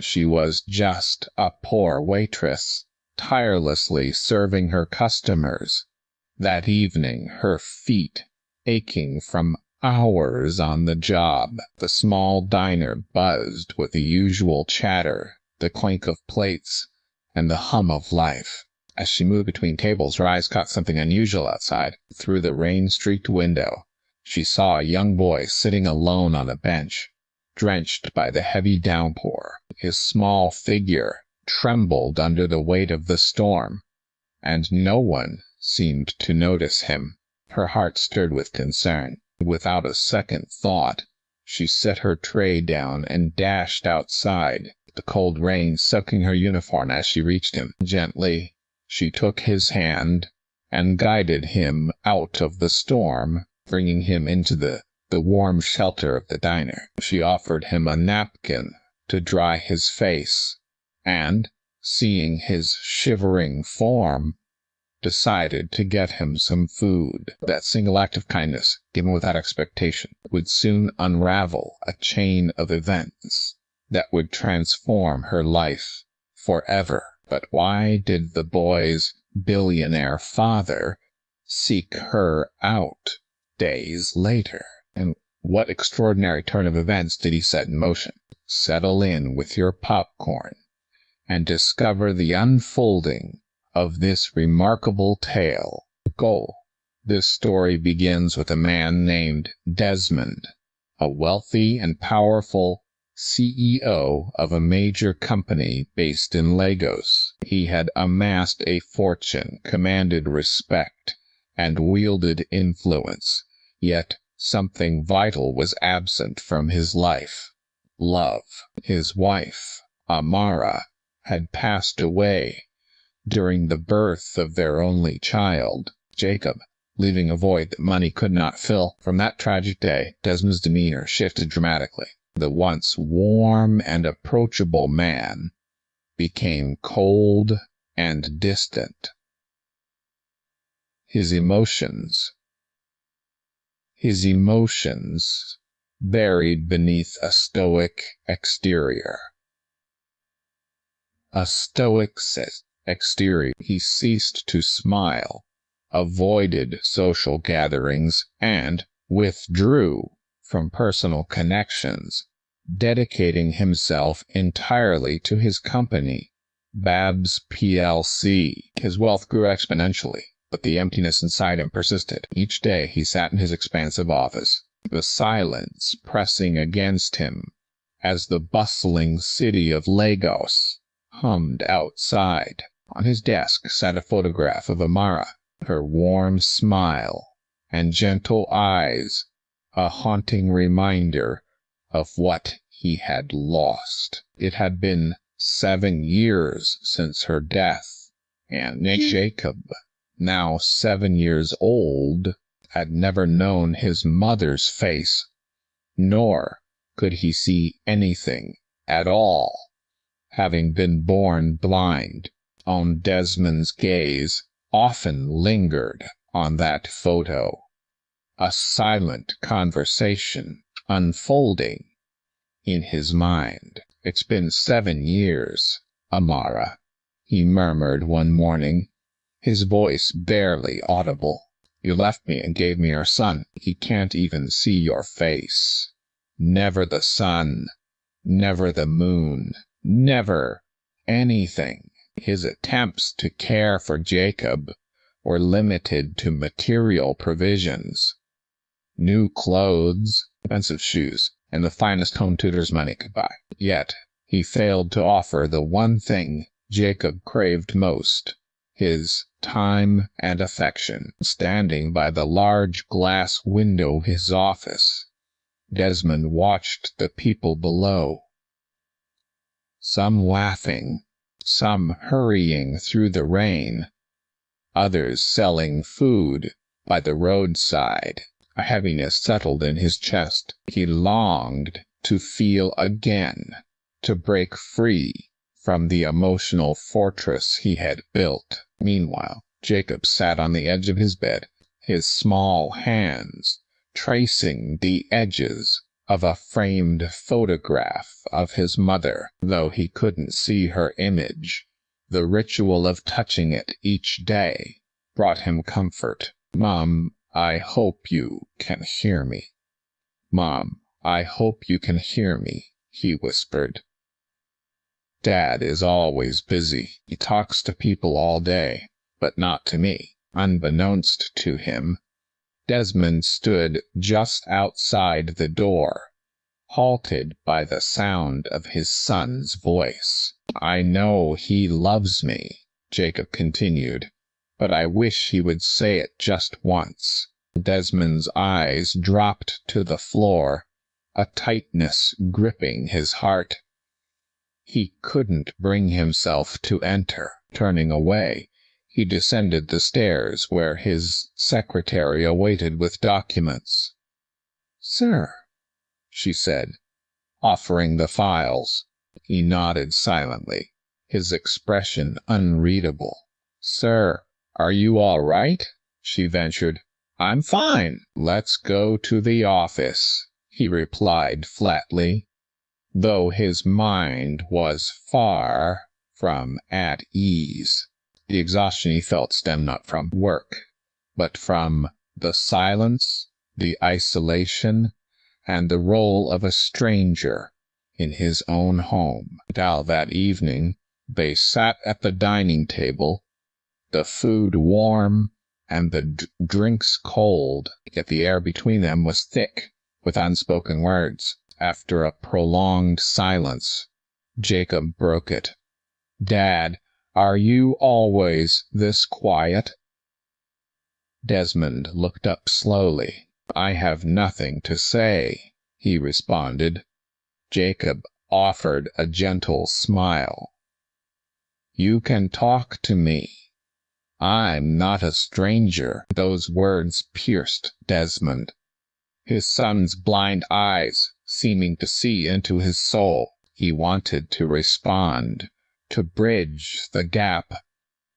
She was just a poor waitress, tirelessly serving her customers. That evening, her feet aching from hours on the job, the small diner buzzed with the usual chatter, the clink of plates, and the hum of life. As she moved between tables, her eyes caught something unusual outside. Through the rain-streaked window, she saw a young boy sitting alone on a bench, drenched by the heavy downpour. His small figure trembled under the weight of the storm, and no one seemed to notice him. Her heart stirred with concern. Without a second thought, she set her tray down and dashed outside, the cold rain soaking her uniform. As she reached him, gently, she took his hand and guided him out of the storm, bringing him into the warm shelter of the diner. She offered him a napkin to dry his face, and, seeing his shivering form, decided to get him some food. That single act of kindness, given without expectation, would soon unravel a chain of events that would transform her life forever. But why did the boy's billionaire father seek her out days later? And what extraordinary turn of events did he set in motion? Settle in with your popcorn and discover the unfolding of this remarkable tale. Go. This story begins with a man named Desmond, a wealthy and powerful CEO of a major company based in Lagos. He had amassed a fortune, commanded respect, and wielded influence, yet something vital was absent from his life. Love. His wife, Amara, had passed away during the birth of their only child, Jacob, leaving a void that money could not fill. From that tragic day, Desmond's demeanor shifted dramatically. The once warm and approachable man became cold and distant. His emotions buried beneath a stoic exterior. A stoic exterior. He ceased to smile, avoided social gatherings, and withdrew from personal connections, dedicating himself entirely to his company, Babs plc. His wealth grew exponentially, but the emptiness inside him persisted. Each day he sat in his expansive office, the silence pressing against him as the bustling city of Lagos hummed outside. On his desk sat a photograph of Amara, her warm smile and gentle eyes a haunting reminder of what he had lost. It had been 7 years since her death, and Jacob, now 7 years old, had never known his mother's face, nor could he see anything at all, having been born blind. Desmond's gaze often lingered on that photo, a silent conversation unfolding in his mind. "It's been 7 years, Amara," he murmured one morning, his voice barely audible. "You left me and gave me our son. He can't even see your face. Never the sun, never the moon, never anything." His attempts to care for Jacob were limited to material provisions. New clothes, expensive shoes, and the finest home tutor's money could buy. Yet he failed to offer the one thing Jacob craved most, his time and affection. Standing by the large glass window of his office, Desmond watched the people below, some laughing, some hurrying through the rain, others selling food by the roadside. A heaviness settled in his chest. He longed to feel again, to break free from the emotional fortress he had built. Meanwhile, Jacob sat on the edge of his bed, his small hands tracing the edges of a framed photograph of his mother, though he couldn't see her image. The ritual of touching it each day brought him comfort. "Mom, I hope you can hear me. Mom, I hope you can hear me," he whispered. "Dad is always busy. He talks to people all day, but not to me." Unbeknownst to him, Desmond stood just outside the door, halted by the sound of his son's voice. "I know he loves me," Jacob continued, "but I wish he would say it just once." Desmond's eyes dropped to the floor, a tightness gripping his heart. He couldn't bring himself to enter. Turning away, he descended the stairs where his secretary awaited with documents. "Sir," she said, offering the files. He nodded silently, his expression unreadable. "Sir, are you all right?" she ventured. "I'm fine." "Let's go to the office," he replied flatly, though his mind was far from at ease. The exhaustion he felt stemmed not from work, but from the silence, the isolation, and the role of a stranger in his own home. Now that evening, they sat at the dining table, the food warm and the drinks cold, yet the air between them was thick with unspoken words. After a prolonged silence, Jacob broke it. "Dad, are you always this quiet?" Desmond looked up slowly. "I have nothing to say," he responded. Jacob offered a gentle smile. "You can talk to me. I'm not a stranger." Those words pierced Desmond, his son's blind eyes seeming to see into his soul. He wanted to respond, to bridge the gap,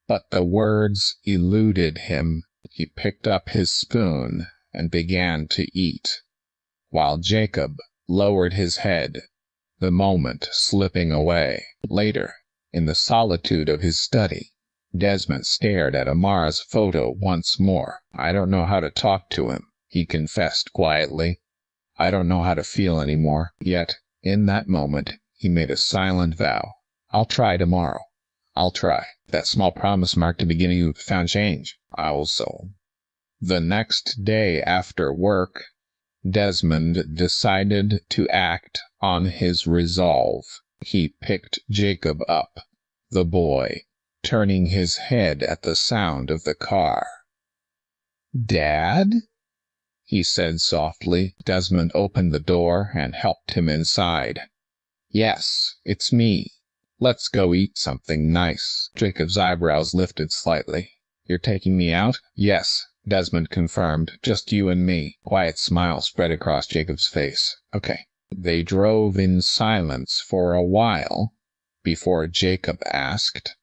but the words eluded him. He picked up his spoon and began to eat, while Jacob lowered his head, the moment slipping away. Later, in the solitude of his study, Desmond stared at Amara's photo once more. "I don't know how to talk to him," he confessed quietly. "I don't know how to feel anymore." Yet, in that moment, he made a silent vow. "I'll try tomorrow. I'll try." That small promise marked the beginning of profound change. Also, the next day after work, Desmond decided to act on his resolve. He picked Jacob up, the boy, turning his head at the sound of the car. "Dad?" he said softly. Desmond opened the door and helped him inside. "Yes, it's me. Let's go eat something nice." Jacob's eyebrows lifted slightly. "You're taking me out?" "Yes," Desmond confirmed. "Just you and me." A quiet smile spread across Jacob's face. "Okay." They drove in silence for a while before Jacob asked,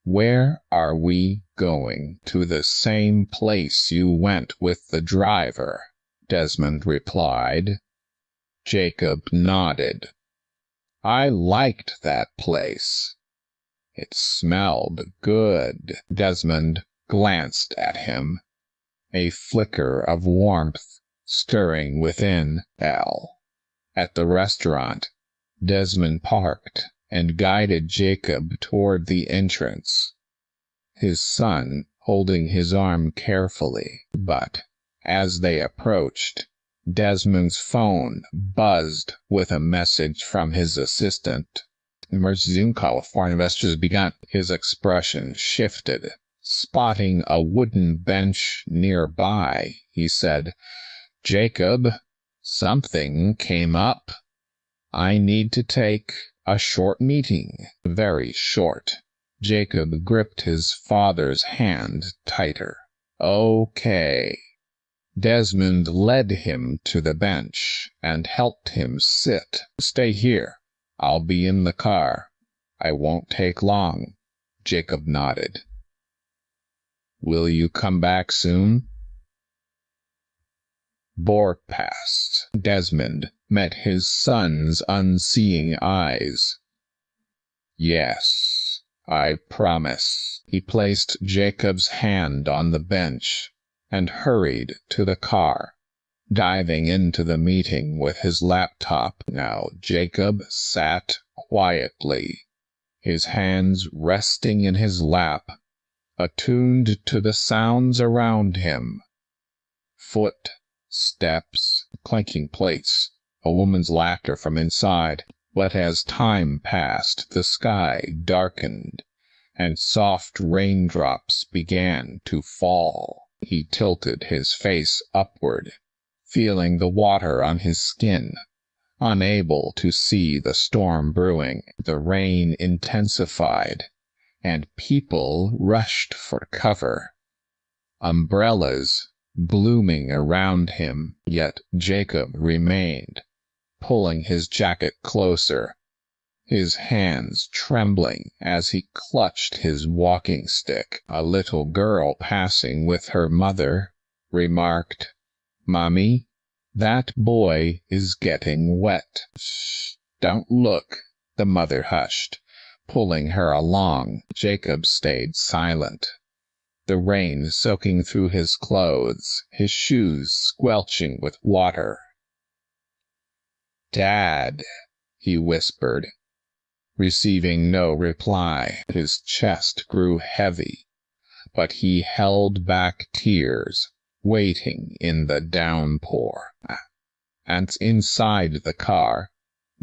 "Where are we going?" "To the same place you went with the driver," Desmond replied. Jacob nodded. "I liked that place. It smelled good." Desmond glanced at him, a flicker of warmth stirring within. At the restaurant, Desmond parked and guided Jacob toward the entrance, his son holding his arm carefully. But as they approached, Desmond's phone buzzed with a message from his assistant. "Emergency Zoom call with foreign investors has begun." His expression shifted. Spotting a wooden bench nearby, he said, "Jacob, something came up. I need to take a short meeting." Very short. Jacob gripped his father's hand tighter. "Okay." Desmond led him to the bench and helped him sit. "Stay here. I'll be in the car. I won't take long." Jacob nodded. "Will you come back soon?" Bork passed. Desmond met his son's unseeing eyes. "Yes, I promise." He placed Jacob's hand on the bench and hurried to the car, diving into the meeting with his laptop. Now Jacob sat quietly, his hands resting in his lap, attuned to the sounds around him. Footsteps, clanking plates, a woman's laughter from inside. But as time passed, the sky darkened, and soft raindrops began to fall. He tilted his face upward, feeling the water on his skin, unable to see the storm brewing. The rain intensified, and people rushed for cover, umbrellas blooming around him. Yet Jacob remained, pulling his jacket closer, his hands trembling as he clutched his walking stick. A little girl passing with her mother remarked, "Mommy, that boy is getting wet." "Shh, don't look," the mother hushed, pulling her along. Jacob stayed silent, the rain soaking through his clothes, his shoes squelching with water. "Dad," he whispered. Receiving no reply, his chest grew heavy, but he held back tears, waiting in the downpour. And inside the car,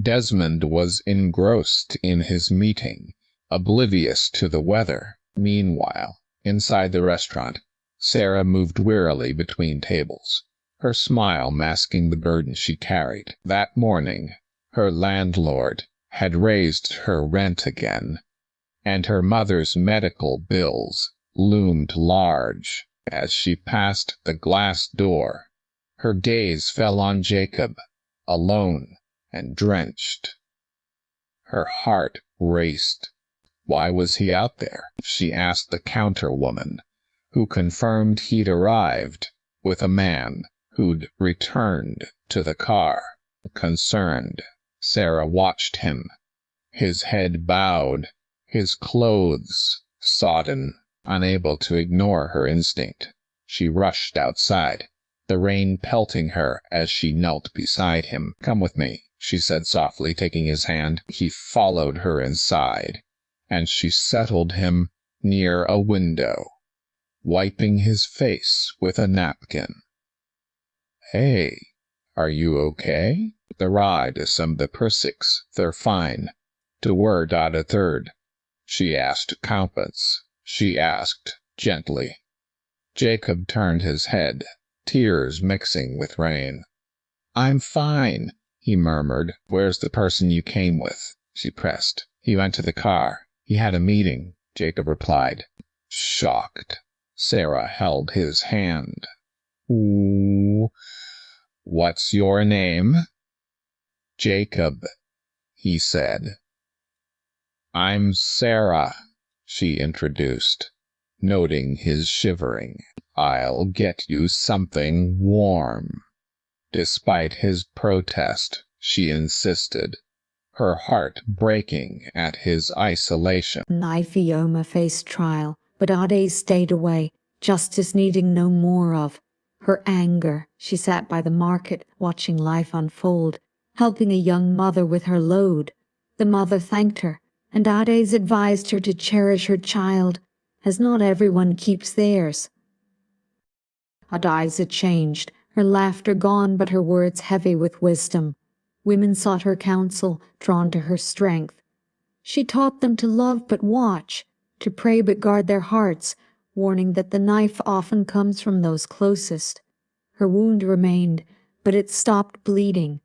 Desmond was engrossed in his meeting, oblivious to the weather. Meanwhile, inside the restaurant, Sarah moved wearily between tables, her smile masking the burden she carried. That morning, her landlord had raised her rent again, and her mother's medical bills loomed large. As she passed the glass door, her gaze fell on Jacob, alone and drenched. Her heart raced. Why was he out there? She asked the counterwoman, who confirmed he'd arrived with a man who'd returned to the car. Concerned, Sarah watched him, his head bowed, his clothes sodden. Unable to ignore her instinct, she rushed outside, the rain pelting her as she knelt beside him. "Come with me," she said softly, taking his hand. He followed her inside, and she settled him near a window, wiping his face with a napkin. "Hey, are you okay? The ride is some the Persicks, they're fine. To word out a third," she asked gently. Jacob turned his head, tears mixing with rain. "I'm fine," he murmured. "Where's the person you came with?" she pressed. "He went to the car. He had a meeting," Jacob replied. Shocked, Sarah held his hand. "Ooh, what's your name?" "Jacob," he said. "I'm Sarah," she introduced, noting his shivering. "I'll get you something warm." Despite his protest, she insisted, her heart breaking at his isolation. Ioma faced trial, but Ade stayed away, justice needing no more of. Her anger, she sat by the market, watching life unfold, helping a young mother with her load. The mother thanked her, and Ades advised her to cherish her child, as not everyone keeps theirs. Ades had changed, her laughter gone, but her words heavy with wisdom. Women sought her counsel, drawn to her strength. She taught them to love but watch, to pray but guard their hearts, warning that the knife often comes from those closest. Her wound remained, but it stopped bleeding.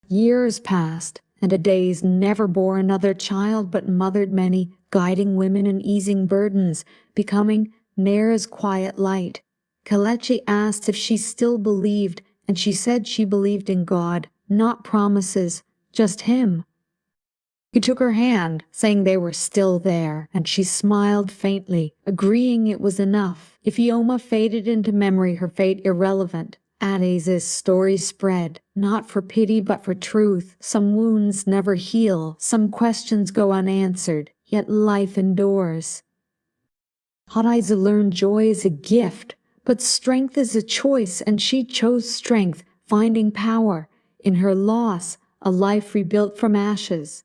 Years passed, and Ades never bore another child but mothered many, guiding women and easing burdens, becoming Nair's quiet light. Kalechi asked if she still believed, and she said she believed in God, not promises, just him. He took her hand, saying they were still there, and she smiled faintly, agreeing it was enough. If Ioma faded into memory, her fate irrelevant, Adai's story spread, not for pity but for truth. Some wounds never heal, some questions go unanswered, yet life endures. Adai's learned joy is a gift, but strength is a choice, and she chose strength, finding power in her loss, a life rebuilt from ashes.